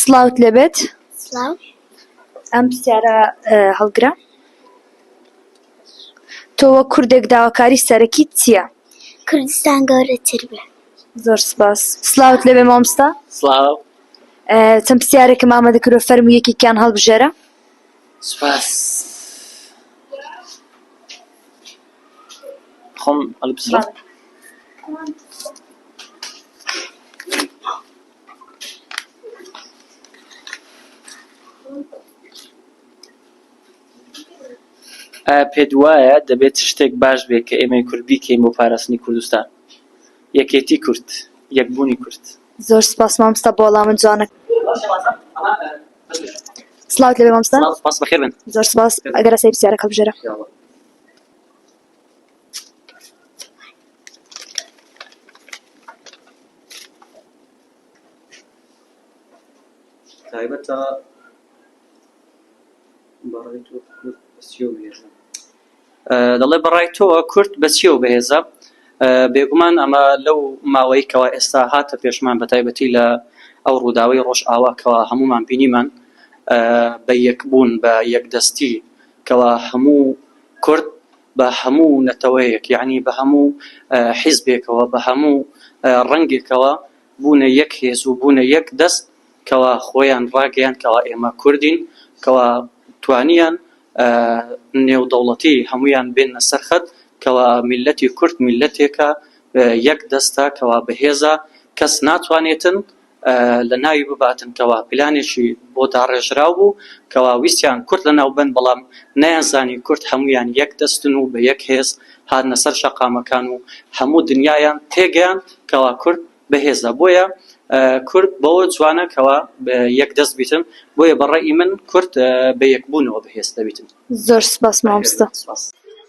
سڵاوت لەبێت. سڵاو. ئەم پرسیارە هەڵگرە. تۆ وەک کوردێک داواکاریی سەرەکیت چییە؟ کوردستان گەورەتر بێ. زۆر سپاس. سڵاوت لەبێ مامۆستا. سڵاو. چەند پرسیارێکم ئامادە کردووە، فەرموو یەکێکیان هەڵبژێرە. سپاس. خۆم هەڵبژێرم. پێت وایە دەبێت شتێک باش بێت کە ئێمە کورد بیکەین بۆ پاراستنی کوردستان؟ یەکێتی کورد، یەکبوونی کورد. زۆر سپاس مامۆستا بۆ وەڵامت جوانە. سڵاوت لەبێ مامۆستا. سپاس بەخێر بن. زۆر سپاس. ئەگەر ئەسەی پرسیارەک هەڵبژێرە. تایبەتە بەڕای تۆ کورد بەچیەوە بهێزە؟ دەڵێ بەڕای تۆوە کورد بەچیەوە بەهێزە؟ بێگومان ئەمە لەو ماوەی کەوا ئێستا هاتە پێشمان بە تایبەتی لە ئەو ڕووداوەی ڕۆژئاوا کەوا هەمومان بینیمان بە یەکبوون بە یەکدەستی کەوا هەموو کورد بە هەموو نەتەوەیەک، یعنی بە هەموو حیزبێکەوە بە هەموو ڕەنگێکەوە بوونە یەک هێز و بوونە یەک دەست کەوا خۆیان ڕاگەیان کەوا ئێمە کوردین، کەوا توانیان نێودەوڵەتی هەمویان بێنە سەرخەت کەوا میلەتی کورد میلەتێکە یەک دەستە کەوا بەهێزە، کەس ناتوانێتن لە ناوی بباتن کەوا پلانێکی بۆ داڕێژراو بوو کەوا ویستیان کورد لە ناو بن، بەڵام نەیانزانی کورد هەمویان یەک دەستن و بە یەک هێز هاتنە سەر شەقامەکان و هەموو دنیایان تێگەیان کەوا کورد بەهێزە. بۆیە کورد بەوە جوانە کەوا یەک دەست بیتن، بۆیە بەڕێی من کورد بە یەکبوونەوە بەهێز دەبیتن. زۆر سپاس مامۆستا.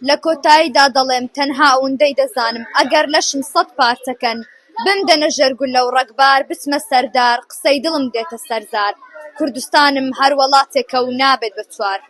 لە کۆتاییدا دەڵێم تەنها ئەوەندەی دەزانم، ئەگەر لەشم 100 پارچەکەن بمدەنە ژەرگول لەو ڕەگبار بچمە سەردار، قسەی دڵم دێتە سەرزار، کوردستانم هەر وڵاتێکە و نابێت بە چوار.